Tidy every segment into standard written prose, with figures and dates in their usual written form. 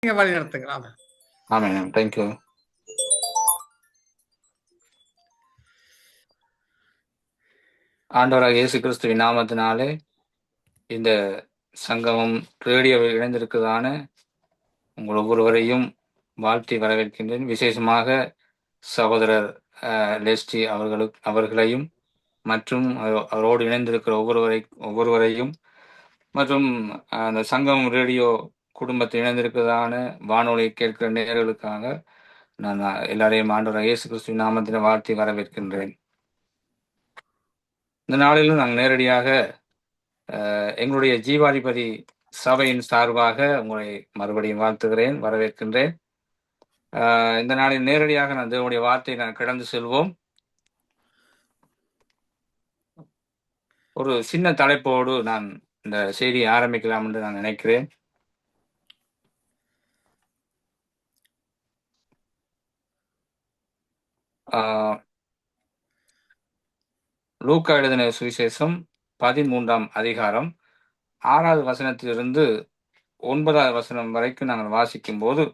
நீங்க வழி நடத்துங்க. ஆமாம், தேங்க்யூ. ஆண்டவராக இயேசு கிறிஸ்துவின் நாமத்தினாலே இந்த சங்கமம் ரேடியோவில் இணைந்திருக்கிறதான உங்கள் ஒவ்வொருவரையும் வாழ்த்தி வரவேற்கின்றேன். விசேஷமாக சகோதரர் லெஸ்டி அவர்களையும் மற்றும் அவரோடு இணைந்திருக்கிற ஒவ்வொருவரையும் மற்றும் அந்த சங்கமம் ரேடியோ குடும்பத்தில் இணைந்திருக்கிறதான வானொலி கேட்கிற நேயர்களுக்காக நான் எல்லாரையும் ஆண்டவராக இயேசு கிறிஸ்துவின் நாமத்தினை வாழ்த்தி வரவேற்கின்றேன். இந்த நாளிலும் நாங்கள் நேரடியாக எங்களுடைய ஜீவாதிபதி சபையின் சார்பாக உங்களை மறுபடியும் வாழ்த்துகிறேன், வரவேற்கின்றேன். இந்த நாளில் நேரடியாக நான் தேவனுடைய வார்த்தையை நான் கடந்து செல்வோம். ஒரு சின்ன தலைப்போடு நான் இந்த செய்தியை ஆரம்பிக்கலாம் என்று நான் நினைக்கிறேன். லூக்கா எழுதின சுவிசேஷம் 13ஆம் அதிகாரம் 6வது வசனத்திலிருந்து 9வது வசனம் வரைக்கும் நாங்கள் வாசிக்கும் போது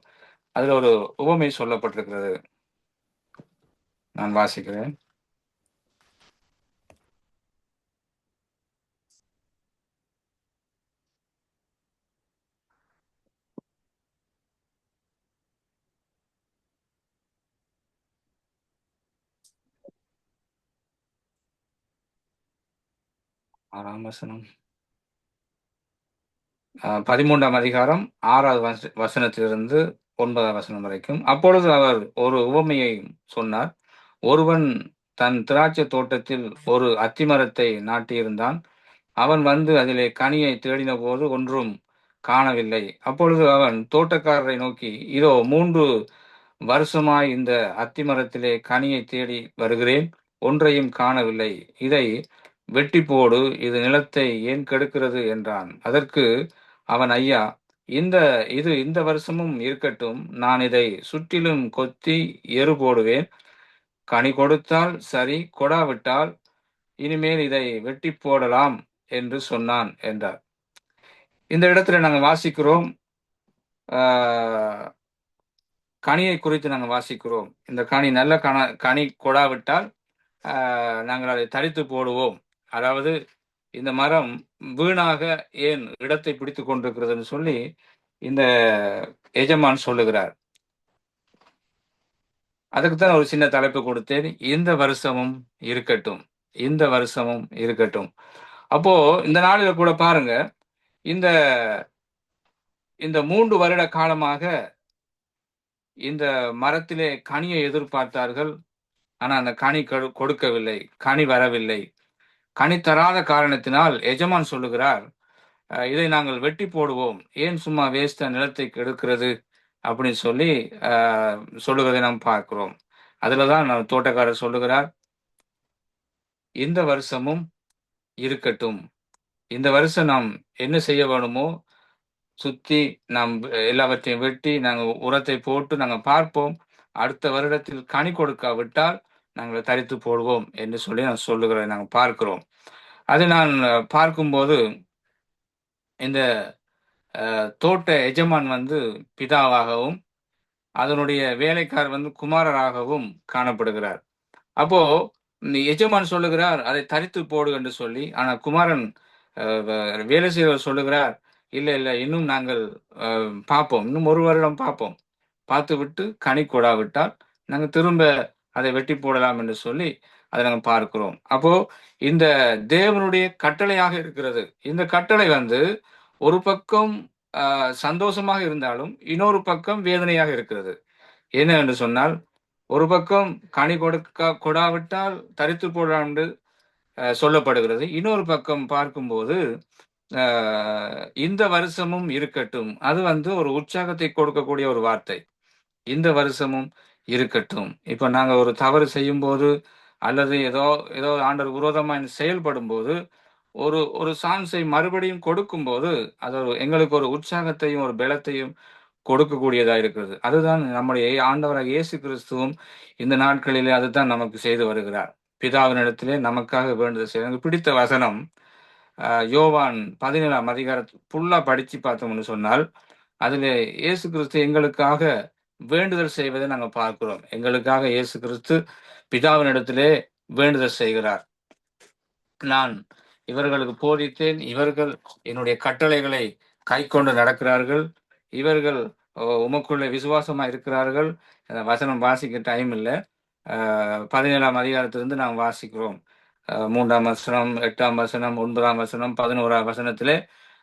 அதில் ஒரு உவமை சொல்லப்பட்டிருக்கிறது. நான் வாசிக்கிறேன். ஆறாம் வசனம் 13ஆம் அதிகாரம் 6வது வசனத்திலிருந்து 9வது வசனம் வரைக்கும். அப்பொழுது அவர் ஒரு உவமையை சொன்னார். ஒருவன் தன் திராட்சை தோட்டத்தில் ஒரு அத்திமரத்தை நாட்டியிருந்தான். அவன் வந்து அதிலே கனியை தேடின போது ஒன்றும் காணவில்லை. அப்பொழுது அவன் தோட்டக்காரரை நோக்கி, இதோ 3 வருஷமாய் இந்த அத்திமரத்திலே கனியை தேடி வருகிறேன், ஒன்றையும் காணவில்லை. இதை வெட்டி போடு, இது நிலத்தை ஏன் கெடுக்கிறது என்றான். அதற்கு அவன், ஐயா, இது இந்த வருஷமும் இருக்கட்டும், நான் இதை சுற்றிலும் கொத்தி எரு போடுவேன். கனி கொடுத்தால் சரி, கொடாவிட்டால் இனிமேல் இதை வெட்டி போடலாம் என்று சொன்னான் என்றார். இந்த இடத்துல நாங்கள் வாசிக்கிறோம், கனியை குறித்து நாங்கள் வாசிக்கிறோம். இந்த கனி நல்ல கனி கொடாவிட்டால் நாங்கள் அதை தரித்து போடுவோம். அதாவது இந்த மரம் வீணாக ஏன் இடத்தை பிடித்து கொண்டிருக்கிறதுன்னு சொல்லி இந்த எஜமான் சொல்லுகிறார். அதுக்குத்தான் ஒரு சின்ன தலைப்பு கொடுத்தேன், இந்த வருஷமும் இருக்கட்டும், இந்த வருஷமும் இருக்கட்டும். அப்போ இந்த நாளில கூட பாருங்க, இந்த 3 வருட காலமாக இந்த மரத்திலே கனியை எதிர்பார்த்தார்கள். ஆனா அந்த கனி கொடுக்கவில்லை, கனி வரவில்லை. கனி தராத காரணத்தினால் எஜமான் சொல்லுகிறார், இதை நாங்கள் வெட்டி போடுவோம், ஏன் சும்மா வேஸ்டா நிலத்தை கெடுக்கிறது அப்படின்னு சொல்லி சொல்லுவதை நாம் பார்க்கிறோம். அதுலதான் தோட்டக்காரர் சொல்லுகிறார், இந்த வருஷமும் இருக்கட்டும். இந்த வருஷம் நாம் என்ன செய்ய வேணுமோ சுத்தி நாம் எல்லாவற்றையும் வெட்டி நாங்கள் உரத்தை போட்டு நாங்கள் பார்ப்போம். அடுத்த வருடத்தில் கனி கொடுக்காவிட்டால் நாங்கள் தரித்து போடுவோம் என்று சொல்லி நான் சொல்லுகிறேன், நாங்கள் பார்க்கிறோம். அது நான் பார்க்கும்போது இந்த தோட்ட எஜமான் வந்து பிதாவாகவும் அதனுடைய வேலைக்காரர் வந்து குமாரராகவும் காணப்படுகிறார். அப்போ எஜமான் சொல்லுகிறார், அதை தரித்து போடு என்று சொல்லி. ஆனா குமாரன் வேலை செய்வர் சொல்லுகிறார், இல்ல இல்ல, இன்னும் நாங்கள் பார்ப்போம், இன்னும் 1 வருடம் பார்ப்போம், பார்த்து விட்டு கனி கொடாவிட்டால் நாங்கள் திரும்ப அதை வெட்டி போடலாம் என்று சொல்லி அதை நாங்கள் பார்க்கிறோம். அப்போ இந்த தேவனுடைய கட்டளையாக இருக்கிறது. இந்த கட்டளை வந்து ஒரு பக்கம் சந்தோஷமாக இருந்தாலும் இன்னொரு பக்கம் வேதனையாக இருக்கிறது. என்ன என்று சொன்னால், ஒரு பக்கம் கனி கொடாவிட்டால் தரித்து போடலாம் என்று சொல்லப்படுகிறது. இன்னொரு பக்கம் பார்க்கும்போது இந்த வருஷமும் இருக்கட்டும், அது வந்து ஒரு உற்சாகத்தை கொடுக்கக்கூடிய ஒரு வார்த்தை. இந்த வருஷமும் இருக்கட்டும். இப்ப நாங்க ஒரு தவறு செய்யும் போது அல்லது ஏதோ ஆண்டவர் விரோதமா செயல்படும் போது ஒரு சான்ஸை மறுபடியும் கொடுக்கும் போது அது எங்களுக்கு ஒரு உற்சாகத்தையும் ஒரு பலத்தையும் கொடுக்கக்கூடியதா இருக்கிறது. அதுதான் நம்முடைய ஆண்டவராக இயேசு கிறிஸ்துவும் இந்த நாட்களிலே அதுதான் நமக்கு செய்து வருகிறார். பிதாவினிடத்திலே நமக்காக வேண்டுதல் செய்ய. எனக்கு பிடித்த வசனம் யோவான் 17ஆம் அதிகாரத்தை ஃபுல்லா படிச்சு பார்த்தோம்னு சொன்னால், அதிலே இயேசு கிறிஸ்து எங்களுக்காக வேண்டுதல் செய்வதை நாங்க பார்க்கிறோம். எங்களுக்காக இயேசு கிறிஸ்து பிதாவினிடத்திலே வேண்டுதல் செய்கிறார். நான் இவர்களுக்கு போதித்தேன். இவர்கள் என்னுடைய கட்டளைகளை கைக்கொண்டு நடக்கிறார்கள். இவர்கள் உமக்குள்ளே விசுவாசமா இருக்கிறார்கள். வசனம் வாசிக்க டைம் இல்ல. 17ஆம் அதிகாரத்திலிருந்து நாம் வாசிக்கிறோம். 3ஆம் வசனம், 8ஆம் வசனம், 9ஆம் வசனம், 11ஆம் வசனத்திலே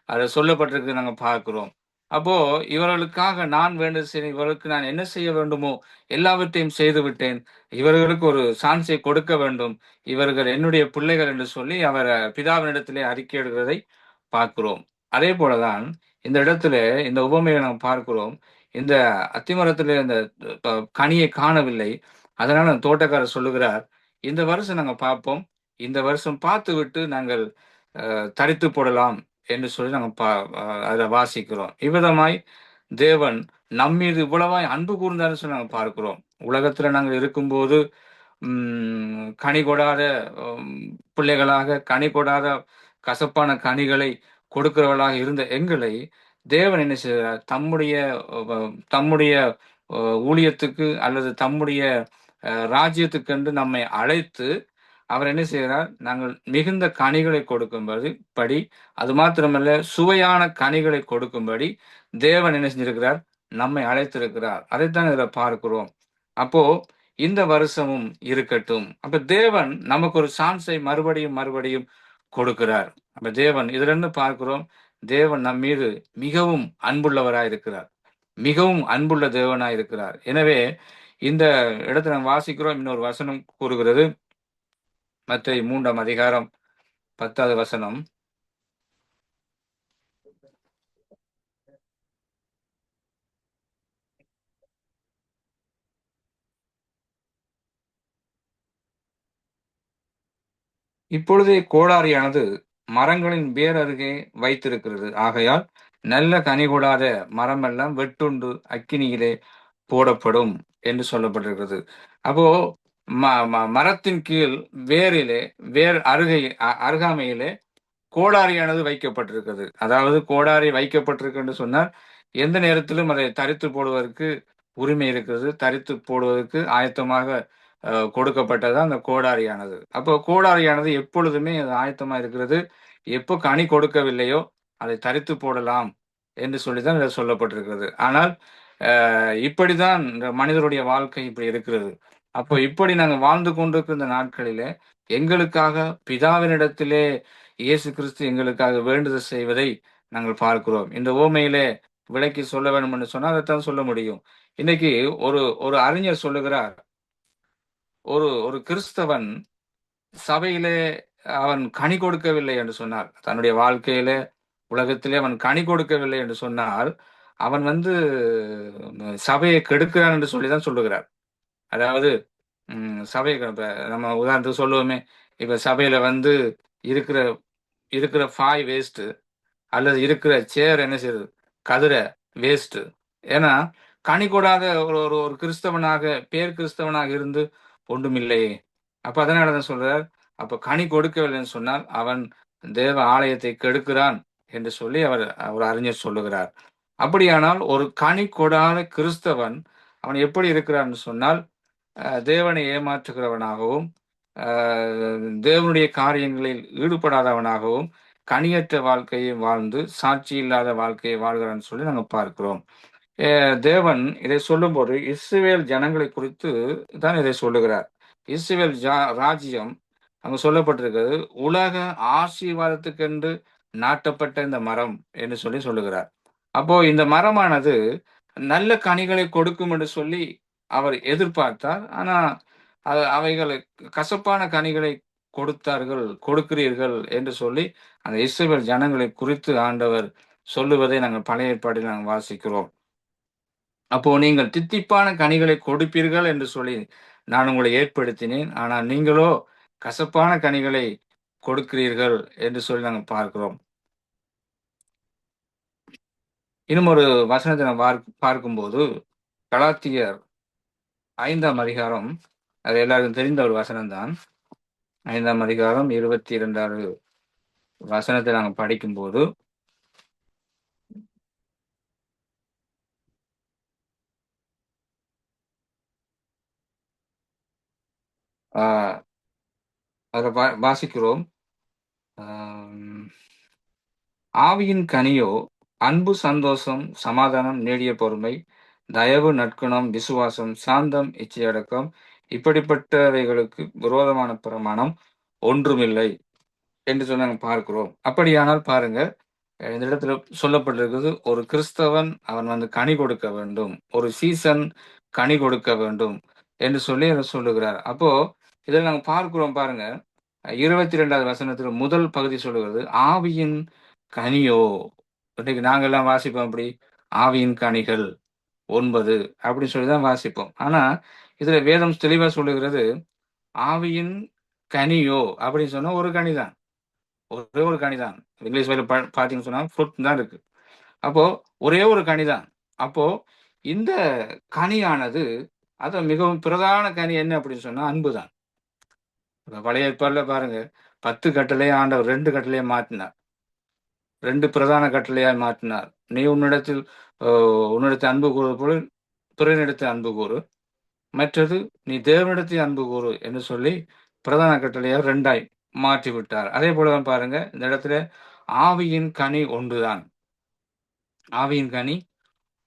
அது சொல்லப்பட்டிருக்கு நாங்க பார்க்கிறோம். அப்போ இவர்களுக்காக நான் வேண்டுதல் செய்தேன். இவர்களுக்கு நான் என்ன செய்ய வேண்டுமோ எல்லாவற்றையும் செய்து விட்டேன். இவர்களுக்கு ஒரு சான்ஸை கொடுக்க வேண்டும். இவர்கள் என்னுடைய பிள்ளைகள் என்று சொல்லி அவர் பிதாவினிடத்திலே அறிக்கையிடுகிறதை பார்க்கிறோம். அதே போலதான் இந்த இடத்திலே இந்த உவமையை நாம் பார்க்கிறோம். இந்த அத்திமரத்திலே இந்த கனியை காணவில்லை. அதனால அந்த தோட்டக்காரர் சொல்லுகிறார், இந்த வருஷம் நாங்க பார்ப்போம். இந்த வருஷம் பார்த்துவிட்டு நாங்கள் தரித்து போடலாம் என்று சொல்லி நாங்க அதை வாசிக்கிறோம். இவ்விதமாய் தேவன் நம்மீது இவ்வளவாய் அன்பு கூர்ந்தார்ன்னு சொல்லி நாங்க பார்க்கிறோம். உலகத்துல நாங்கள் இருக்கும்போது கனி கொடாத உம், பிள்ளைகளாக கனி கொடாத கசப்பான கனிகளை கொடுக்கிறவர்களாக இருந்த எங்களை தேவன் என்ன செய்கிறார்? தம்முடைய ஊழியத்துக்கு அல்லது தம்முடைய ராஜ்யத்துக்கென்று நம்மை அழைத்து அவர் என்ன செய்கிறார்? நாங்கள் மிகுந்த கனிகளை கொடுக்கும்படி படி அது மாத்திரமல்ல சுவையான கனிகளை கொடுக்கும்படி தேவன் என்ன செஞ்சிருக்கிறார்? நம்மை அழைத்திருக்கிறார். அதைத்தான் இதில் பார்க்கிறோம். அப்போ இந்த வருஷமும் இருக்கட்டும். அப்ப தேவன் நமக்கு ஒரு சான்ஸை மறுபடியும் மறுபடியும் கொடுக்கிறார். அப்ப தேவன் இதுல இருந்து பார்க்கிறோம், தேவன் நம் மீது மிகவும் அன்புள்ளவராய் இருக்கிறார். மிகவும் அன்புள்ள தேவனாய் இருக்கிறார். எனவே இந்த இடத்துல நாம் வாசிக்கிறோம். இன்னொரு வசனம் கூறுகிறது, மத்தேயு 3ஆம் அதிகாரம் 10வது வசனம். இப்பொழுதே கோடாரியானது மரங்களின் வேர் அருகே வைத்திருக்கிறது. ஆகையால் நல்ல கனி கொடாத மரமெல்லாம் வெட்டுண்டு அக்கினியிலே போடப்படும் என்று சொல்லப்பட்டிருக்கிறது. அப்போ மரத்தின் கீழ் வேரிலே வேர் அருகாமையிலே கோடாரியானது வைக்கப்பட்டிருக்கிறது. அதாவது கோடாரி வைக்கப்பட்டிருக்கு என்று சொன்னால் எந்த நேரத்திலும் அதை தரித்து போடுவதற்கு உரிமை இருக்கிறது. தரித்து போடுவதற்கு ஆயத்தமாக கொடுக்கப்பட்டது அந்த கோடாரியானது. அப்போ கோடாரியானது எப்பொழுதுமே அது ஆயத்தமா இருக்கிறது. எப்போ கனி கொடுக்கவில்லையோ அதை தரித்து போடலாம் என்று சொல்லிதான் இதில் சொல்லப்பட்டிருக்கிறது. ஆனால் இப்படிதான் இந்த மனிதருடைய வாழ்க்கை இப்படி இருக்கிறது. அப்போ இப்படி நாங்கள் வாழ்ந்து கொண்டிருக்கிற இந்த நாட்களிலே எங்களுக்காக பிதாவினிடத்திலே இயேசு கிறிஸ்து எங்களுக்காக வேண்டுதல் செய்வதை நாங்கள் பார்க்கிறோம். இந்த ஓமையிலே விளக்கி சொல்ல வேண்டும் என்று சொன்னால் அதைத்தான் சொல்ல முடியும். இன்னைக்கு ஒரு ஒரு அறிஞர் சொல்லுகிறார், ஒரு ஒரு கிறிஸ்தவன் சபையிலே அவன் கனி கொடுக்கவில்லை என்று சொன்னார், தன்னுடைய வாழ்க்கையிலே உலகத்திலே அவன் கனி கொடுக்கவில்லை என்று சொன்னால் அவன் சபையை கெடுக்கிறான் என்று சொல்லிதான் சொல்லுகிறார். அதாவது சபை இப்ப நம்ம உதாரணத்துக்கு சொல்லுவோமே, இப்ப சபையில இருக்கிற இருக்கிற ஃபாய் வேஸ்ட் அல்லது இருக்கிற சேர் என்ன செய்யுது? கதிரை வேஸ்ட். ஏன்னா கனி கொடாத ஒரு ஒரு ஒரு கிறிஸ்தவனாக பேர் கிறிஸ்தவனாக இருந்து ஒன்றுமில்லையே. அப்ப அதனாலதான் சொல்றார், அப்ப கனி கொடுக்கவில்லைன்னு சொன்னால் அவன் தேவ ஆலயத்தை கெடுக்கிறான் என்று சொல்லி அவர் ஒரு அறிஞர் சொல்லுகிறார். அப்படியானால் ஒரு கனி கொடாத கிறிஸ்தவன் அவன் எப்படி இருக்கிறான்னு சொன்னால் தேவனை ஏமாற்றுகிறவனாகவும் தேவனுடைய காரியங்களில் ஈடுபடாதவனாகவும் கனியற்ற வாழ்க்கையை வாழ்ந்து சாட்சி இல்லாத வாழ்க்கையை வாழ்கிறான்னு சொல்லி நாங்க பார்க்கிறோம். தேவன் இதை சொல்லும்போது இஸ்ரவேல் ஜனங்களை குறித்து தான் இதை சொல்லுகிறார். இஸ்ரவேல் ராஜ்யம் அங்க சொல்லப்பட்டிருக்கிறது, உலக ஆசீர்வாதத்துக்கென்று நாட்டப்பட்ட இந்த மரம் என்று சொல்லி சொல்லுகிறார். அப்போ இந்த மரமானது நல்ல கனிகளை கொடுக்கும் என்று சொல்லி அவர் எதிர்பார்த்தார். ஆனா அவைகளை கசப்பான கனிகளை கொடுக்கிறீர்கள் என்று சொல்லி அந்த இஸ்ரவேல் ஜனங்களை குறித்து ஆண்டவர் சொல்லுவதை நாங்கள் பழைய ஏற்பாட்டில் நாங்கள் வாசிக்கிறோம். அப்போ நீங்கள் தித்திப்பான கனிகளை கொடுப்பீர்கள் என்று சொல்லி நான் உங்களை ஏற்படுத்தினேன், ஆனால் நீங்களோ கசப்பான கனிகளை கொடுக்கிறீர்கள் என்று சொல்லி நாங்கள் பார்க்கிறோம். இன்னும் ஒரு வசனத்தை நாம் பார்க்கும்போது கலாத்தியர் 5ஆம் அதிகாரம், அது எல்லாருக்கும் தெரிந்த ஒரு வசனம்தான். 5ஆம் அதிகாரம் 22வது வசனத்தை நாங்கள் படிக்கும்போது, ஆஹ் அதில் வாசிக்கிறோம். ஆம், ஆவியின் கனியோ அன்பு, சந்தோஷம், சமாதானம், நீடிய பொறுமை, தயவு, நற்குணம், விசுவாசம், சாந்தம், இச்சையடக்கம். இப்படிப்பட்டவைகளுக்கு விரோதமான பிரமாணம் ஒன்றுமில்லை என்று சொல்லி நாங்கள் பார்க்கிறோம். அப்படியானால் பாருங்க, இந்த இடத்துல சொல்லப்பட்டிருக்கிறது, ஒரு கிறிஸ்தவன் அவன் வந்து கனி கொடுக்க வேண்டும், ஒரு சீசன் கனி கொடுக்க வேண்டும் என்று சொல்லி அதை சொல்லுகிறார். அப்போ இதில் நாங்கள் பார்க்கிறோம் பாருங்க, 22வது வசனத்தில் முதல் பகுதி சொல்லுகிறது ஆவியின் கனியோ. இன்னைக்கு நாங்கெல்லாம் வாசிப்போம் அப்படி, ஆவியின் கனிகள் 9 அப்படின்னு சொல்லி தான் வாசிப்போம். ஆனா இதுல வேதம் தெளிவா சொல்லுகிறது ஆவியின் கனியோ அப்படின்னு சொன்னா ஒரு கனிதான், ஒரே ஒரு கனிதான். இங்கிலீஷ் வேலை பார்த்தீங்கன்னு சொன்னா ஃப்ரூட் தான் இருக்கு. அப்போ ஒரே ஒரு கனிதான். அப்போ இந்த கனியானது, அது மிகவும் பிரதான கனி என்ன அப்படின்னு சொன்னா அன்பு தான். இப்ப பழைய ஏற்பாடுல பாருங்க, 10 கட்டளையை ஆண்டவர் 2 கட்டளையை மாற்றினார். 2 பிரதான கட்டளையாய் மாற்றினார். நீ உன்னிடத்தில் உன்னிடத்தில் அன்பு கூறுவது போல பிறனிடத்தில் அன்பு கூறு, மற்றது நீ தேவனிடத்தில் அன்பு கூறு என்று சொல்லி பிரதான கட்டளையை 2ஆய் மாற்றி விட்டார். அதே போலதான் பாருங்க, இந்த இடத்துல ஆவியின் கனி ஒன்றுதான். ஆவியின் கனி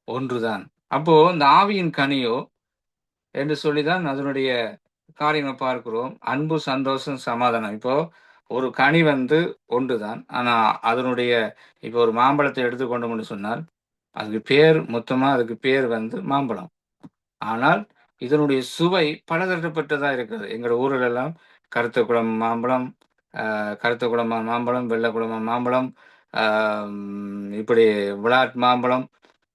ஒன்றுதான். அப்போ இந்த ஆவியின் கனியோ என்று சொல்லிதான் அதனுடைய காரியங்களை பார்க்கிறோம். அன்பு, சந்தோஷம், சமாதானம். இப்போ ஒரு கனி வந்து ஒன்றுதான். ஆனா அதனுடைய, இப்போ ஒரு மாம்பழத்தை எடுத்துக்கொண்டோம்னு சொன்னால் அதுக்கு பேர், மொத்தமா அதுக்கு பேர் வந்து மாம்பழம். ஆனால் இதனுடைய சுவை பலதரப்பட்டதா இருக்கிறது. எங்களோட ஊரில் எல்லாம் கருத்த குளம் மாம்பழம், கருத்த குளமா மாம்பழம், வெள்ளை குளமா மாம்பழம், இப்படி விளாட் மாம்பழம்,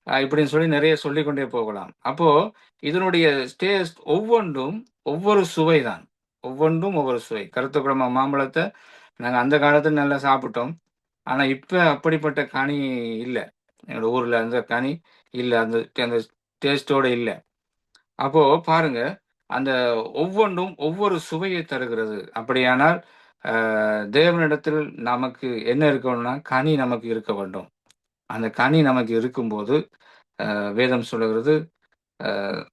இப்படின்னு சொல்லி நிறைய சொல்லிக்கொண்டே போகலாம். அப்போ இதனுடைய டேஸ்ட் ஒவ்வொன்றும் ஒவ்வொரு சுவை தான். ஒவ்வொன்றும் ஒவ்வொரு சுவை. கருத்த குளமா மாம்பழத்தை நாங்கள் அந்த காலத்துல நல்லா சாப்பிட்டோம். ஆனா இப்ப அப்படிப்பட்ட கனி இல்லை. எங்களோட ஊர்ல அந்த கனி இல்லை, அந்த அந்த டேஸ்டோட இல்லை. அப்போ பாருங்க, அந்த ஒவ்வொன்றும் ஒவ்வொரு சுவையை தருகிறது. அப்படியானால் தேவனிடத்தில் நமக்கு என்ன இருக்கணும்னா கனி நமக்கு இருக்க வேண்டும். அந்த கனி நமக்கு இருக்கும்போது வேதம் சொல்லுகிறது, அஹ்,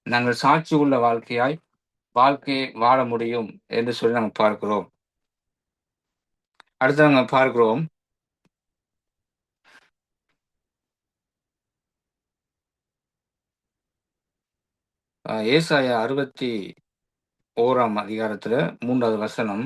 நாங்கள் சாட்சி உள்ள வாழ்க்கையை வாழ முடியும் என்று சொல்லி நாங்கள் பார்க்கிறோம். அடுத்து நாங்கள் பார்க்கிறோம், ஏசாயா 61ஆம் அதிகாரத்துல 3வது வசனம்.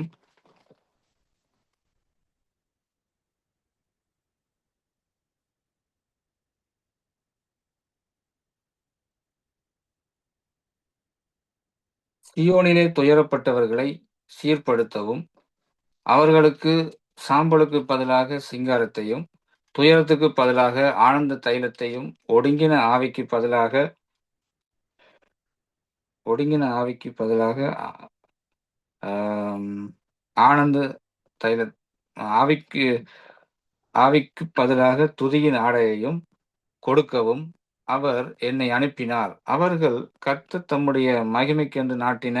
சியோனிலே துயரப்பட்டவர்களை சீர்படுத்தவும், அவர்களுக்கு சாம்பலுக்கு பதிலாக சிங்காரத்தையும், துயரத்துக்கு பதிலாக ஆனந்த தைலத்தையும், ஒடுங்கின ஆவிக்கு பதிலாக ஆம், ஆனந்த தைல ஆவிக்கு ஆவிக்கு பதிலாக துதியின் ஆடையையும் கொடுக்கவும் அவர் என்னை அனுப்பினார். அவர்கள் கர்த்தர் தம்முடைய மகிமைக்கென்று நாட்டின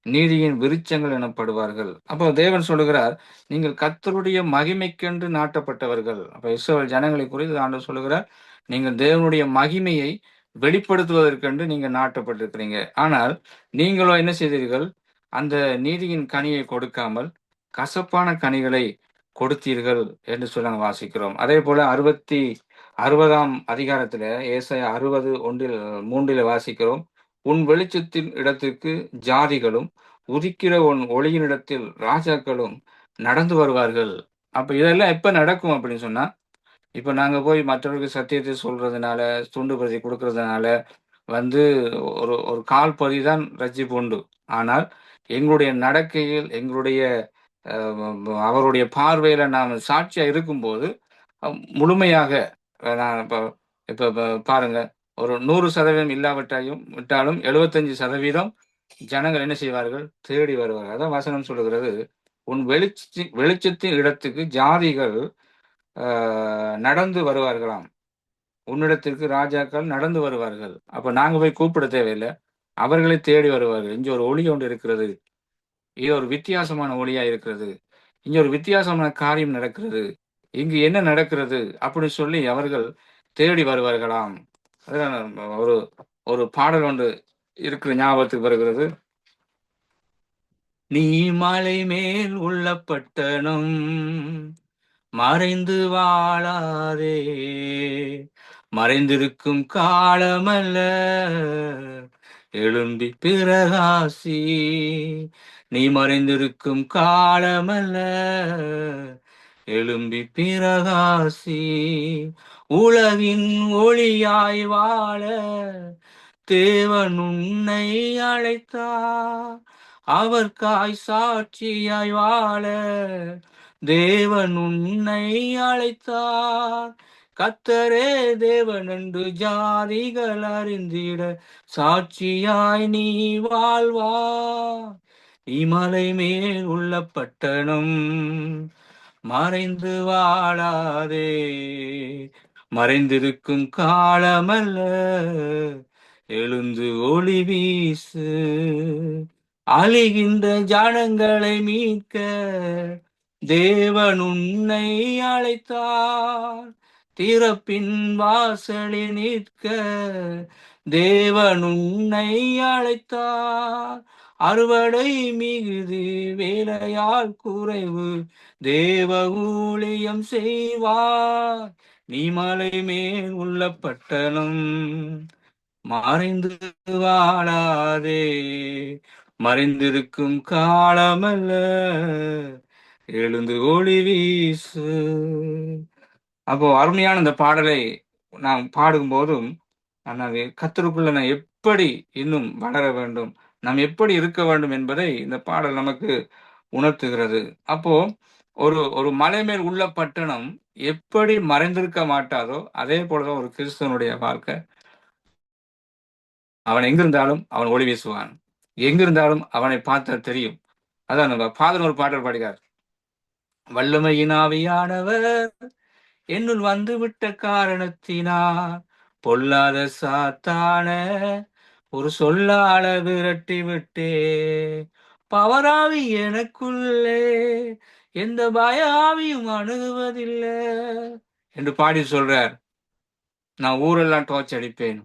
நீதியின் விருட்சங்கள் எனப்படுவார்கள். அப்போ தேவன் சொல்லுகிறார், நீங்கள் கர்த்தருடைய மகிமைக்கென்று நாட்டப்பட்டவர்கள். அப்ப இஸ்ரவேல் ஜனங்களை குறித்து ஆண்டவர் சொல்லுகிறார், நீங்கள் தேவனுடைய மகிமையை வெளிப்படுத்துவதற்கென்று நீங்க நாட்டப்பட்டிருக்கிறீங்க. ஆனால் நீங்களோ என்ன செய்தீர்கள்? அந்த நீதியின் கனியை கொடுக்காமல் கசப்பான கனிகளை கொடுத்தீர்கள் என்று சொல்லி நாங்கள் வாசிக்கிறோம். அதே போல 60ஆம் அதிகாரத்துல ஏசாயா 60:3 வாசிக்கிறோம், உன் வெளிச்சத்தின் இடத்திற்கு ஜாதிகளும், உதிக்கிற உன் ஒளியின் இடத்தில் ராஜாக்களும் நடந்து வருவார்கள். அப்ப இதெல்லாம் எப்ப நடக்கும் அப்படின்னு சொன்னா, இப்ப நாங்க போய் மற்றவர்களுக்கு சத்தியத்தை சொல்றதுனால, துண்டு பிரதி கொடுக்கறதுனால வந்து ஒரு ஒரு கால் பகுதி தான் ரட்சிப்பு உண்டு. ஆனால் எங்களுடைய நடக்கையில், எங்களுடைய அவருடைய பார்வையில நாம் சாட்சியா இருக்கும்போது முழுமையாக, நான் இப்போ இப்போ இப்போ பாருங்க, ஒரு 100% விட்டாலும் 75% ஜனங்கள் என்ன செய்வார்கள்? தேடி வருவார்கள். அதான் வசனம் சொல்லுகிறது, உன் வெளிச்சத்தின் இடத்துக்கு ஜாதிகள் நடந்து வருவார்களாம், உன்னிடத்திற்கு ராஜாக்கள் நடந்து வருவார்கள். அப்ப நாங்க போய் கூப்பிட தேவையில்லை, அவர்களை தேடி வருவார்கள். இங்க ஒரு ஒளி ஒன்று இருக்கிறது, இது ஒரு வித்தியாசமான ஒளியா இருக்கிறது, இங்க ஒரு வித்தியாசமான காரியம் நடக்கிறது, இங்கு என்ன நடக்கிறது அப்படின்னு சொல்லி அவர்கள் தேடி வருவார்களாம். அதான் ஒரு ஒரு பாடல் ஒன்று இருக்கிற ஞாபகத்துக்கு வருகிறது. நீ மலை மேல் உள்ள பட்டணம், மறைந்து வாழாதே. மறைந்திருக்கும் காலமல்ல, எழும்பி பிரகாசி. நீ மறைந்திருக்கும் காலமல்ல, எழும்பி பிரகாசி. உலகின் ஒளியாய் வாழ தேவன் உன்னை அழைத்தார். அவர்காய் சாட்சியாய் வாழ தேவன் உன்னை அழைத்தார். கத்தரே தேவன் என்று ஜாதிகள் அறிந்திட சாட்சியாய் நீ வாழ்வா. இமலை மேல் உள்ள பட்டணம், மறைந்து வாழாதே. மறைந்திருக்கும் காலமல்ல, எழுந்து ஒளி வீசு. அழிகின்ற ஜனங்களை மீட்க தேவன் உன்னை அழைத்தார். திறப்பின் வாசலில் நிற்க தேவன் உன்னை அழைத்தார். அறுவடை மிகுதி, வேலையால் குறைவு, தேவ ஊழியம் செய்வார். நீ மலை மேல் உள்ள பட்டணம், மறைந்து வாழாதே. மறைந்திருக்கும் காலமல்ல, எழுந்து ஒளி வீசு. அப்போ அருமையான இந்த பாடலை நாம் பாடும்போதும், நான் கர்த்தருக்குள்ள நான் எப்படி இன்னும் வளர வேண்டும், நாம் எப்படி இருக்க வேண்டும் என்பதை இந்த பாடல் நமக்கு உணர்த்துகிறது. அப்போ ஒரு ஒரு மலை மேல் உள்ள பட்டணம் எப்படி மறைந்திருக்க மாட்டாதோ, அதே போலதான் ஒரு கிறிஸ்தவனுடைய வாழ்க்கை. அவன் எங்கிருந்தாலும் அவன் ஒளி வீசுவான். எங்கிருந்தாலும் அவனை பார்த்தா தெரியும். அதான் நம்ம ஃபாதர் ஒரு பாடல் பாடுகிறார். வல்லமையின் ஆவியானவர் என்னுள் வந்துவிட்ட காரணத்தினார், பொல்லாத சாத்தான ஒரு சொல்லால விரட்டி விட்டே. பவராவி எனக்குள்ளே, எந்த பய ஆவியும் அணுகுவதில்லை என்று பாடி சொல்றார். நான் ஊரெல்லாம் டோர்ச் அடிப்பேன்,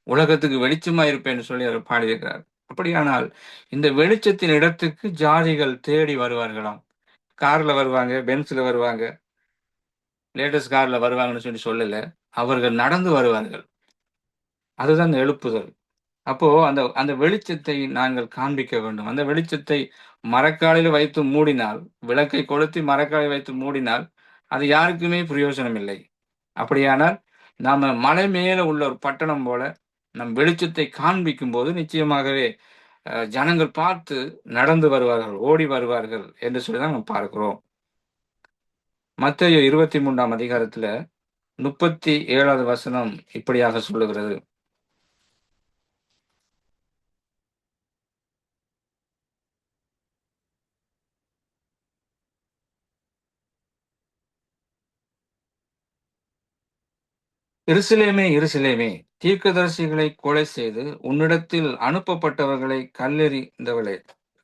உலகத்துக்கு வெளிச்சமா இருப்பேன்னு சொல்லி அவர் பாடியிருக்கிறார். அப்படியானால் இந்த வெளிச்சத்தின் இடத்துக்கு ஜாதிகள் தேடி வருவார்களாம். கார்ல வருவாங்க, பென்ஸ்ல வருவாங்க, லேட்டஸ்ட் கார்ல வருவாங்கன்னு சொல்லி சொல்லல. அவர்கள் நடந்து வருவார்கள். அதுதான் இந்த எழுப்புதல். அப்போ அந்த அந்த வெளிச்சத்தை நாங்கள் காண்பிக்க வேண்டும். அந்த வெளிச்சத்தை மரக்காலில் வைத்து மூடினால், விளக்கை கொளுத்தி மரக்காலில் வைத்து மூடினால் அது யாருக்குமே பிரயோஜனம் இல்லை. அப்படியானால் நாம மலை மேல உள்ள ஒரு பட்டணம் போல நம் வெளிச்சத்தை காண்பிக்கும் போது நிச்சயமாகவே ஜனங்கள் பார்த்து நடந்து வருவார்கள், ஓடி வருவார்கள் என்று சொல்லிதான் நம்ம பார்க்கிறோம். மத்தேயு 23ஆம் அதிகாரத்துல 37வது வசனம் இப்படியாக சொல்லுகிறது. எருசலேமே, எருசலேமே, தீர்க்கதரிசிகளை கொலை செய்து உன்னிடத்தில் அனுப்பப்பட்டவர்களை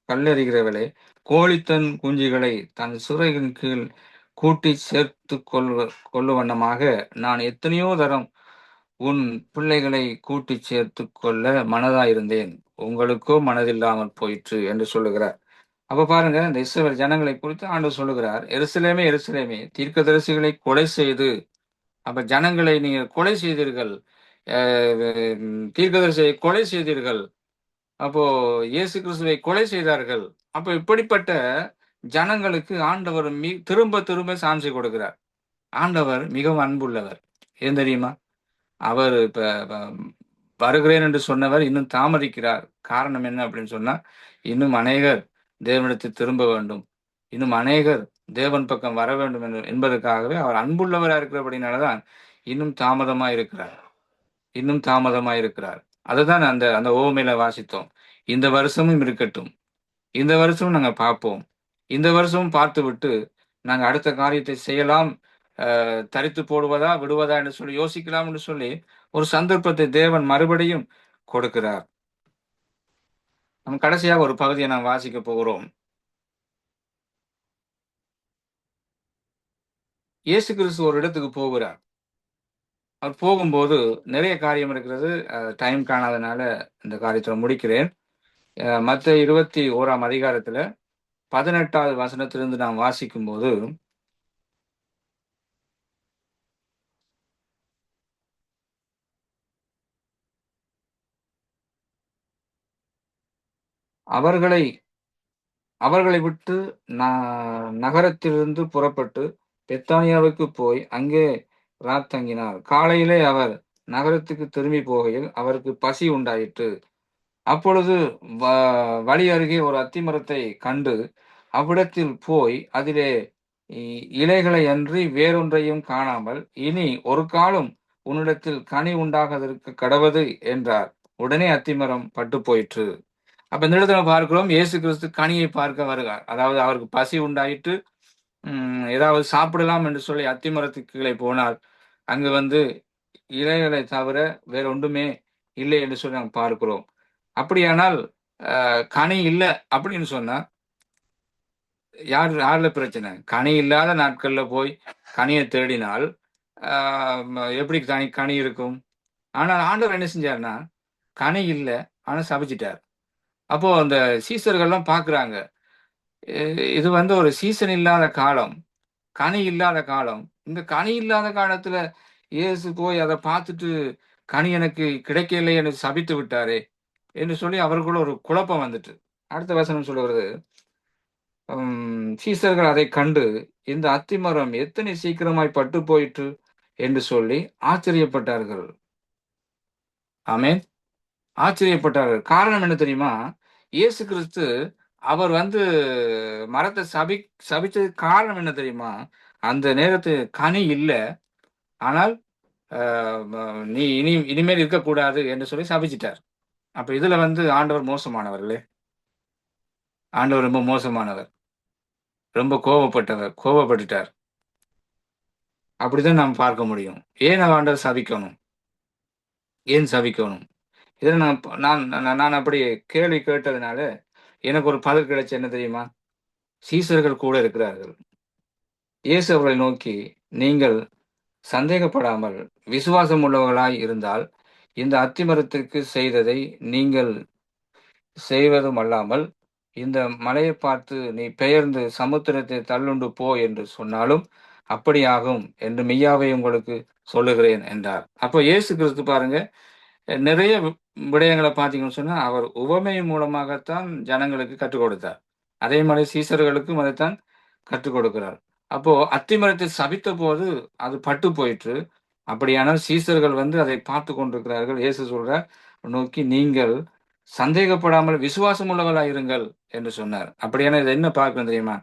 கல்லெறிகிறவளே, கோழித்தன் குஞ்சுகளை தன் சிறையின் கீழ் கூட்டி சேர்த்து கொள்ளுவண்ணமாக நான் எத்தனையோ தரம் உன் பிள்ளைகளை கூட்டி சேர்த்து கொள்ள மனதாயிருந்தேன், உங்களுக்கோ மனதில்லாமல் போயிற்று என்று சொல்லுகிறார். அப்ப பாருங்க, இந்த இஸ்ரவேல் ஜனங்களை குறித்து ஆண்டவர் சொல்லுகிறார், எருசலேமே, எருசலேமே, தீர்க்கதரிசிகளை கொலை செய்து. அப்ப ஜனங்களை நீங்க கொலை செய்தீர்கள், தீர்க்கதரிசியை கொலை செய்தீர்கள். அப்போ இயேசு கிறிஸ்துவை கொலை செய்தார்கள். அப்ப இப்படிப்பட்ட ஜனங்களுக்கு ஆண்டவர் திரும்ப திரும்ப சாட்சி கொடுக்கிறார். ஆண்டவர் மிகவும் அன்புள்ளவர். ஏன் தெரியுமா? அவர் இப்ப வருகிறேன் என்று சொன்னவர் இன்னும் தாமதிக்கிறார். காரணம் என்ன அப்படின்னு சொன்னா, இன்னும் அநேகர் தேவனிடத்தில் திரும்ப வேண்டும், இன்னும் அநேகர் தேவன் பக்கம் வர வேண்டும் என்பதற்காகவே அவர் அன்புள்ளவராக இருக்கிறபடினாலதான் இன்னும் தாமதமா இருக்கிறார், இன்னும் தாமதமா இருக்கிறார். அதுதான் அந்த அந்த ஓமையில வாசித்தோம். இந்த வருஷமும் இருக்கட்டும், இந்த வருஷமும் நாங்க பார்ப்போம், இந்த வருஷமும் பார்த்து விட்டு நாங்க அடுத்த காரியத்தை செய்யலாம், தரித்து போடுவதா விடுவதா என்று சொல்லி யோசிக்கலாம் என்று சொல்லி ஒரு சந்தர்ப்பத்தை தேவன் மறுபடியும் கொடுக்கிறார். நம்ம கடைசியாக ஒரு பகுதியை நாம் வாசிக்க போகிறோம். இயேசு கிறிஸ்து ஒரு இடத்துக்கு போகிறார். அவர் போகும்போது நிறைய காரியம் இருக்கிறது. டைம் காணாதனால இந்த காரியத்தை முடிக்கிறேன். மத்த 21ஆம் அதிகாரத்துல 18வது வசனத்திலிருந்து நாம் வாசிக்கும்போது, அவர்களை அவர்களை விட்டு ந நகரத்திலிருந்து புறப்பட்டு பெத்தானியாவுக்கு போய் அங்கே ராத்தங்கினார். காலையிலே அவர் நகரத்துக்கு திரும்பி போகையில் அவருக்கு பசி உண்டாயிற்று. அப்பொழுது வ வழி அருகே ஒரு அத்திமரத்தை கண்டு, அவ்விடத்தில் போய் அதிலே இலைகளை அன்றி வேறொன்றையும் காணாமல், "இனி ஒரு காலும் உன்னிடத்தில் கனி உண்டாகாதிருக்க கடவது" என்றார். உடனே அத்திமரம் பட்டுப் போயிற்று. அப்ப இந்த இடத்துல பார்க்கிறோம், இயேசு கிறிஸ்து கனியை பார்க்க வருகிறார். அதாவது அவருக்கு பசி உண்டாயிற்று. ஏதாவது சாப்பிடலாம் என்று சொல்லி அத்திமரத்துக்கு கீழே போனார். அங்கு வந்து இலைகளை தவிர வேற ஒன்றுமே இல்லை என்று சொல்லி நாம் பார்க்கிறோம். அப்படியானால் கனி இல்ல அப்படின்னு சொன்னா, யார்ல பிரச்சனை? கனி இல்லாத நாட்கள்ல போய் கனிய தேடினால், ஆ எப்படி கனி இருக்கும்? ஆனால் ஆண்டவர் என்ன செஞ்சாருன்னா, கனி இல்ல, ஆனா சபிச்சுட்டார். அப்போ அந்த சீஷர்கள்லாம் பார்க்குறாங்க. இ இது வந்து ஒரு சீசன் இல்லாத காலம், கனி இல்லாத காலம். இந்த கனி இல்லாத காலத்துல இயேசு போய் அத பார்த்துட்டு, "கனி எனக்கு கிடைக்கவில்லை என்று சபித்து விட்டாரே!" என்று சொல்லி அவருக்குள்ள ஒரு குழப்பம் வந்துட்டு. அடுத்த வசனம் சொல்லுகிறது, சீஷர்கள் அதைக் கண்டு, "இந்த அத்திமரம் எத்தனை சீக்கிரமாய் பட்டுப் போயிற்று" என்று சொல்லி ஆச்சரியப்பட்டார்கள். ஆமென். ஆச்சரியப்பட்டார்கள். காரணம் என்ன தெரியுமா? இயேசு கிறிஸ்து அவர் வந்து மரத்த சபிச்சதுக்கு காரணம் என்ன தெரியுமா? அந்த நேரத்து கனி இல்ல. ஆனால் அ ம "நீ இனிமேல் இருக்கக்கூடாது" என்று சொல்லி சபிச்சுட்டார். அப்ப இதுல வந்து ஆண்டவர் மோசமானவர்களே! ஆண்டவர் ரொம்ப மோசமானவர். ரொம்ப கோபப்பட்டுட்டார். அப்படிதான் நாம் பார்க்க முடியும். ஏன் ஆண்டவர் சபிக்கணும்? ஏன் சபிக்கணும்? இதில நான் அப்படி கேள்வி கேட்டதுனால, எனக்கு ஒரு பதில் கிடைச்சது என்ன தெரியுமா? சீஷர்கள் கூட இருக்கிறார்கள். இயேசு அவர்களை நோக்கி, "நீங்கள் சந்தேகப்படாமல் விசுவாசம் உள்ளவர்களாய் இருந்தால், இந்த அத்திமரத்திற்கு செய்ததை நீங்கள் செய்வதும் அல்லாமல், இந்த மலையைப் பார்த்து, நீ பெயர்ந்து சமுத்திரத்தில் தள்ளுண்டு போ என்று சொன்னாலும் அப்படியாகும் என்று மெய்யாவே உங்களுக்கு சொல்லுகிறேன்" என்றார். அப்போ இயேசு கிறிஸ்து பாருங்க, நிறைய விடயங்கள பார்த்தீங்கன்னு சொன்னா, அவர் உவமை மூலமாகத்தான் ஜனங்களுக்கு கற்றுக் கொடுத்தார். அதே மாரி சீஷர்களுக்கும் அதைத்தான் கற்றுக் கொடுக்கிறார். அப்போ அத்திமரத்தை சபித்தபோது அது பட்டு போயிற்று. அப்படியானால் சீஷர்கள் வந்து அதை பார்த்துக் கொண்டிருக்கிறார்கள். இயேசு சொல்றார், நோக்கி நீங்கள் சந்தேகப்படாமல் விசுவாசம் உள்ளவர்களாய் இருங்கள் என்று சொன்னார். அப்படியானால் இத என்ன பார்க்கிறோம் தெரியுமா?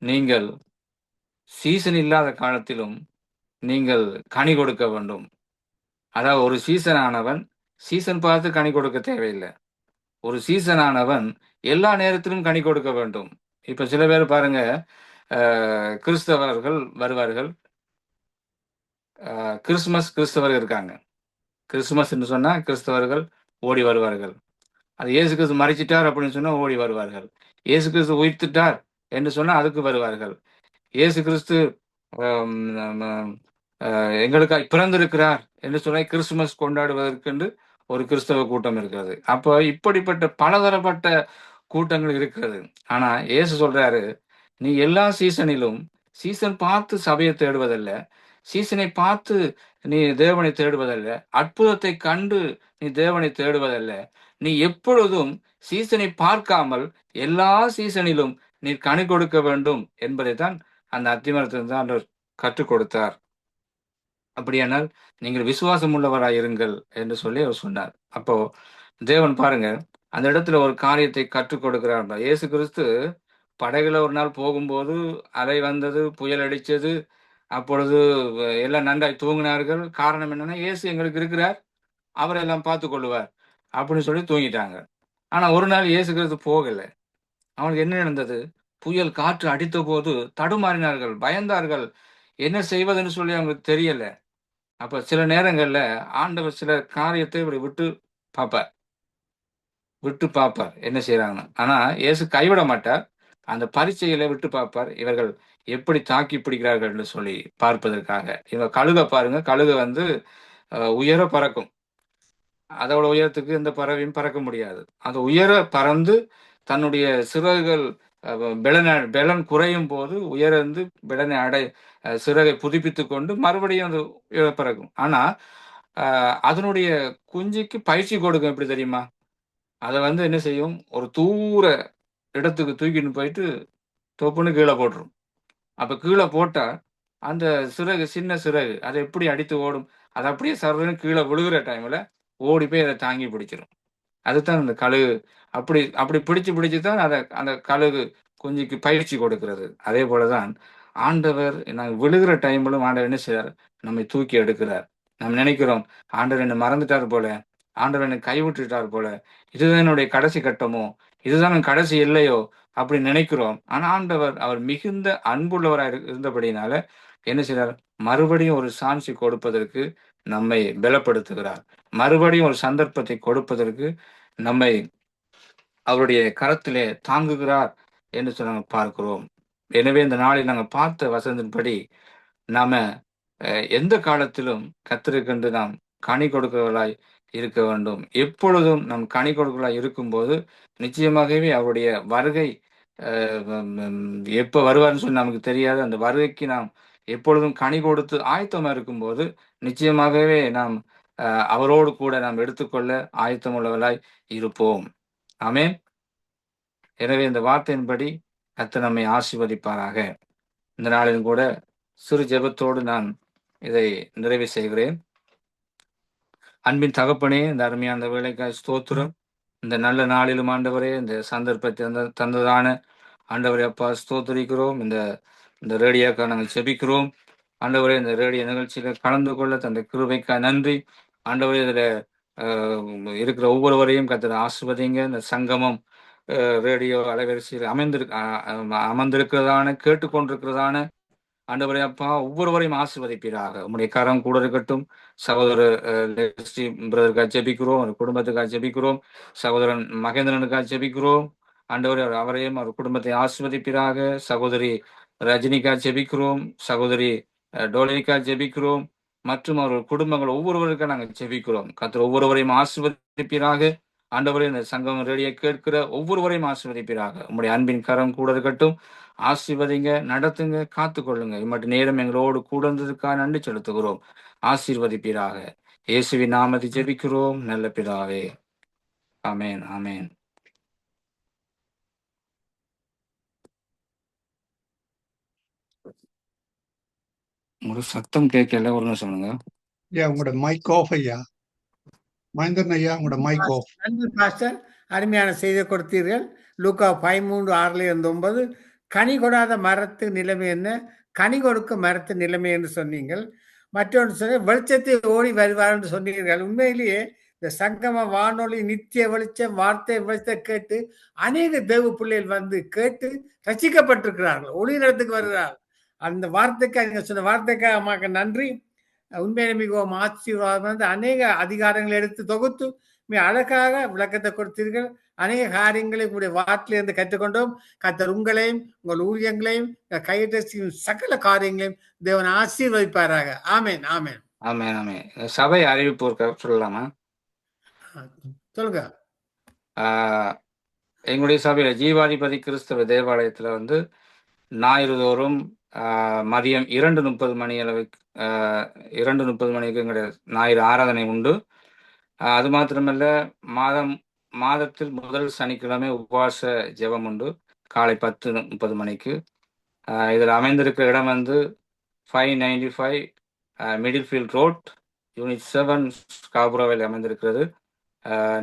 நீங்கள் சீசன் இல்லாத காலத்திலும் நீங்கள் கனி கொடுக்க வேண்டும். அதாவது ஒரு சீசன் ஆனவன் சீசன் பார்த்து கனி கொடுக்க தேவையில்ல. ஒரு சீசன் ஆனவன் எல்லா நேரத்திலும் கனி கொடுக்க வேண்டும். இப்ப சில பேர் பாருங்க, அ கிறிஸ்தவர்கள் வருவார்கள். கிறிஸ்தவர்கள் இருக்காங்க. கிறிஸ்துமஸ் என்று சொன்னா கிறிஸ்தவர்கள் ஓடி வருவார்கள். அது இயேசு கிறிஸ்து மரிச்சிட்டார் அப்படின்னு சொன்னா ஓடி வருவார்கள். இயேசு கிறிஸ்து உயிர்த்துட்டார் என்று சொன்னா அதுக்கு வருவார்கள். இயேசு கிறிஸ்து அம் நம்ம எங்களுக்காய் பிறந்திருக்கிறார் என்று சொல்லி கிறிஸ்துமஸ் கொண்டாடுவதற்கென்று ஒரு கிறிஸ்தவ கூட்டம் இருக்கிறது. அப்ப இப்படிப்பட்ட பலதரப்பட்ட கூட்டங்கள் இருக்கிறது. ஆனா இயேசு சொல்றாரு, "நீ எல்லா சீசனிலும் சீசன் பார்த்து சபைய தேடுவதல்ல. சீசனை பார்த்து நீ தேவனை தேடுவதல்ல. அற்புதத்தை கண்டு நீ தேவனை தேடுவதல்ல. நீ எப்பொழுதும் சீசனை பார்க்காமல் எல்லா சீசனிலும் நீர் கனி கொடுக்க வேண்டும்" என்பதைத்தான் அந்த அத்திமரத்திலிருந்து ஆண்டவர் கற்றுக் கொடுத்தார். அப்படியானால் நீங்கள் விசுவாசம் உள்ளவராய் இருங்கள் என்று சொல்லி அவர் சொன்னார். அப்போ தேவன் பாருங்க, அந்த இடத்துல ஒரு காரியத்தை கற்றுக் கொடுக்கிறார். இயேசு கிறிஸ்து படகுல ஒரு நாள் போகும்போது அலை வந்தது, புயல் அடிச்சது. அப்பொழுது எல்லாம் நன்றாய் தூங்கினார்கள். காரணம் என்னன்னா, இயேசு எங்களுக்கு இருக்கிறார். அவர் எல்லாம் பார்த்துக் கொள்ளுவார். அப்படின்னு சொல்லி தூங்கிட்டாங்க. ஆனா ஒரு நாள் இயேசு கிறிஸ்து போகல. அவனுக்கு என்ன நடந்தது? புயல் காற்று அடித்தபோது தடுமாறினார்கள், பயந்தார்கள். என்ன செய்வதுன்னு சொல்லி அவங்களுக்கு தெரியல. அப்ப சில நேரங்கள்ல ஆண்டவர் சில காரியத்தை இப்படி பார்ப்பார். விட்டு பார்ப்பார். என்ன செய்றாங்கன்னு. ஆனா இயேசு கைவிட மாட்டார். அந்த பரீட்சையில விட்டு பார்ப்பார். இவர்கள் எப்படி தாக்கி பிடிக்கிறார்கள் என்று சொல்லி பார்ப்பதற்காக. இவங்க கழுக பாருங்க. கழுகு வந்து உயர பறக்கும். அதோட உயரத்துக்கு எந்த பறவையும் பறக்க முடியாது. அது உயர பறந்து தன்னுடைய சிறகுகள் பெலன் குறையும் போது உயர்ந்து பெலனை சிறகை புதுப்பித்துக் கொண்டு மறுபடியும் அது பிறக்கும். ஆனா அதனுடைய குஞ்சுக்கு பயிற்சி கொடுக்கும். எப்படி தெரியுமா? அதை என்ன செய்யும், ஒரு தூர இடத்துக்கு தூக்கிட்டு போயிட்டு தொப்புன்னு கீழே போட்டுரும். அப்ப கீழே போட்டா அந்த சிறகு, சின்ன சிறகு அதை எப்படி அடித்து ஓடும்? அது அப்படியே சர்வன்னு கீழே விழுகிற டைம்ல ஓடி போய் அதை தாங்கி பிடிச்சிரும். அதுதான் அந்த கழுகு. அப்படி அப்படி பிடிச்சு தான் அந்த கழுகு குஞ்சுக்கு பயிற்சி கொடுக்கிறது. அதே போலதான் ஆண்டவர் நாங்கள் விழுகிற டைம்லும் ஆண்டவர் என்ன செய்றார்? நம்மை தூக்கி எடுக்கிறார். நாம் நினைக்கிறோம், ஆண்டவர் என்னை மறந்துட்டார் போல, ஆண்டவர் என்னை கைவிட்டுட்டார் போல, இதுதான் என்னுடைய கடைசி கட்டமோ, இதுதான் என் கடைசி இல்லையோ அப்படி நினைக்கிறோம். ஆனா ஆண்டவர் அவர் மிகுந்த அன்புள்ளவராய் இருந்தபடினால என்ன செய்றார்? மறுபடியும் ஒரு சான்ஸ் கொடுப்பதற்கு நம்மை பலப்படுத்துகிறார். மறுபடியும் ஒரு சந்தர்ப்பத்தை கொடுப்பதற்கு நம்மை அவருடைய கரத்திலே தாங்குகிறார் என்று சொல்லி நாங்கள் பார்க்கிறோம். எனவே இந்த நாளில் நாங்கள் பார்த்த வசனத்தின்படி நாம எந்த காலத்திலும் கர்த்தருக்கென்று நாம் கனி கொடுக்கிறவர்களாய் இருக்க வேண்டும். எப்பொழுதும் நம் கனி கொடுக்கிறவர்களாய் இருக்கும்போது நிச்சயமாகவே அவருடைய வருகை எப்ப வருவார்ன்னு சொல்லி நமக்கு தெரியாது. அந்த வருகைக்கு நாம் எப்பொழுதும் கனி கொடுத்து ஆயத்தமா இருக்கும்போது நிச்சயமாகவே நாம் அவரோடு கூட நாம் எடுத்துக்கொள்ள ஆயத்தம் உள்ளவர்களாய் இருப்போம். ஆமென். எனவே இந்த வார்த்தையின்படி கர்த்தர் நம்மை ஆசீர்வதிப்பாராக. இந்த நாளிலும் கூட சிறு ஜெபத்தோடு நான் இதை நிறைவு செய்கிறேன். அன்பின் தகப்பனே, இந்த அருமையான வேலைக்காய் ஸ்தோத்திரம். இந்த நல்ல நாளிலும் ஆண்டவரே, இந்த சந்தர்ப்பத்தை தந்ததான ஆண்டவரே அப்பா ஸ்தோத்திரிக்கிறோம். இந்த ரேடியோக்காக நாங்கள் செபிக்கிறோம். ஆண்டவரே, இந்த ரேடியோ நிகழ்ச்சியில கலந்து கொள்ள தந்த கிருபைக்காய் நன்றி. ஆண்டவரே, இதுல இருக்கிற ஒவ்வொருவரையும் கர்த்தர் ஆசீர்வதிங்க. இந்த சங்கமம் ரேடியோ அலைவரிசையில் அமர்ந்திருக்கிறதான, கேட்டுக்கொண்டிருக்கிறதான ஆண்டவரே அப்பா ஒவ்வொருவரையும் ஆசீர்வதிப்பீராக. உம்முடைய கரம் கூட இருக்கட்டும். சகோதரர் பிரதருக்காக ஜெபிக்கிறோம், அவர் குடும்பத்துக்காக ஜெபிக்கிறோம். சகோதரன் மகேந்திரனுக்காக ஜெபிக்கிறோம். ஆண்டவரே அவரையும் அவர் குடும்பத்தை ஆசீர்வதிப்பீராக. சகோதரி ரஜினிக்காக ஜெபிக்கிறோம். சகோதரி டோலினிக்காக ஜெபிக்கிறோம். மற்றும் அவர் குடும்பங்கள் ஒவ்வொருவருக்காக நாங்கள் ஜெபிக்கிறோம். கர்த்தர் ஒவ்வொருவரையும் ஆசீர்வதிப்பீராக. ஆண்டவரே, இந்த சங்கம் ரேடியோ கேட்கிற ஒவ்வொருவரையும் ஆசீர்வதிப்பீராக. உம்முடைய அன்பின் கரம் கூட இருக்கட்டும். ஆசீர்வதிங்க, நடத்துங்க, காத்துக்கொள்ளுங்க. இம்மட்டு நேரம் எங்களோடு கூட இருந்ததுக்காக நன்றி செலுத்துகிறோம். ஆசீர்வதிப்பீராக. இயேசுவின் நாமத்தில் ஜெபிக்கிறோம் நல்ல பிதாவே. ஆமென், ஆமென். உங்களுக்கு சத்தம் கேட்கல, ஒரு நிமிஷம் சொல்லுங்க. உங்களோட மைக் ஆஃப் ஐயா. மகேந்திரன் ஐயா, உங்களோட மைக் ஆஃப். நன்றி பாஸ்டர், அருமையான செய்தி கொடுத்தீர்கள். லூக்கா 13:6-9 கனி கொடாத மரத்து நிலைமை என்ன, கனி கொடுக்க மரத்து நிலைமை என்று சொன்னீங்கள். மற்றொன்று சொன்ன வெளிச்சத்தை ஓடி வருவார் என்று சொன்னீர்கள். உண்மையிலேயே இந்த சங்கம வானொலி நித்திய வெளிச்சம், வார்த்தை வெளிச்சத்தை கேட்டு அநேக தேவ பிள்ளைகள் வந்து கேட்டு ரசிக்கப்பட்டிருக்கிறார்கள், ஒளி நடத்துக்கு வருகிறார்கள். அந்த வார்த்தைக்காக, நீங்க சொன்ன வார்த்தைக்காக அம்மாக்கு நன்றி. உண்மையிலே மிகவும் ஆசீர்வாதம் வந்து அநேக அதிகாரங்களை எடுத்து தொகுத்து மிக அழகாக விளக்கத்தை கொடுத்தீர்கள். அநேக காரியங்களை உங்களுடைய வார்த்தையிலிருந்து கற்றுக்கொண்டோம். கர்த்தர் உங்களையும் உங்கள் ஊழியங்களையும் கையெழுத்து சகல காரியங்களையும் தேவன் ஆசீர்வதிப்பாராக. ஆமேன், ஆமேன், ஆமென், ஆமென். சபை அறிவிப்பு சொல்லலாமா? சொல்லுங்க. எங்களுடைய சபையில ஜீவாதிபதி கிறிஸ்தவ தேவாலயத்துல ஞாயிறு தோறும் மதியம் 2:30 மணி அளவுக்கு 2:30 மணிக்கு எங்களுடைய ஞாயிறு ஆராதனை உண்டு. அது மாத்திரமல்ல, மாதத்தில் முதல் சனிக்கிழமை உபவாச ஜெபம் உண்டு, காலை 10:30 மணிக்கு. இதில் அமைந்திருக்கிற இடம் 595 மிடில் ஃபீல்ட் ரோட், யூனிட் 7, ஸ்காபுரோவில் அமைந்திருக்கிறது.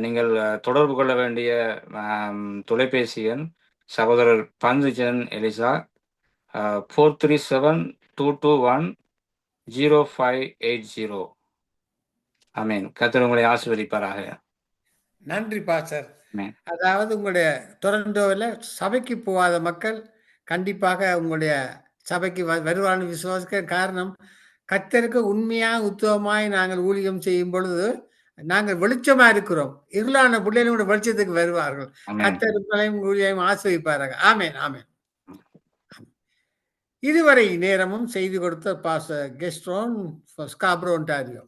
நீங்கள் தொடர்பு கொள்ள வேண்டிய தொலைபேசி எண் சகோதரர் பந்துஜன் எலிசா 437-221-0580. ஆமென். கர்த்தர் உங்களை ஆசீர்வதிப்பாராக. நன்றி பாஸ்டர். அதாவது உங்களுடைய டொரண்டோவில் சபைக்கு போகாத மக்கள் கண்டிப்பாக உங்களுடைய சபைக்கு வருவான்னு விசுவாசிக்க காரணம், கர்த்தருக்கு உண்மையாக உத்தமமாய் நாங்கள் ஊழியம் செய்யும் பொழுது நாங்கள் வெளிச்சமா இருக்கிறோம். இருளான பிள்ளைகளுடைய வெளிச்சத்துக்கு வருவார்கள். கர்த்தர் உங்களையும் ஊழியையும் ஆசீர்வதிப்பார்கள். ஆமேன், ஆமேன். இதுவரை நேரமும் செய்தி கொடுத்த பாஸ்டர் கெஸ்ட்ரோன் ஸ்காப்ரோ ஒன்டாரியோ.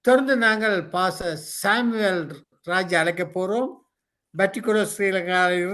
தொடர்ந்து நாங்கள் பாஸ்டர் சாமுவேல் ராஜ் அழைக்க போறோம். பட்டிக்குலர் ஸ்ரீலங்காவில்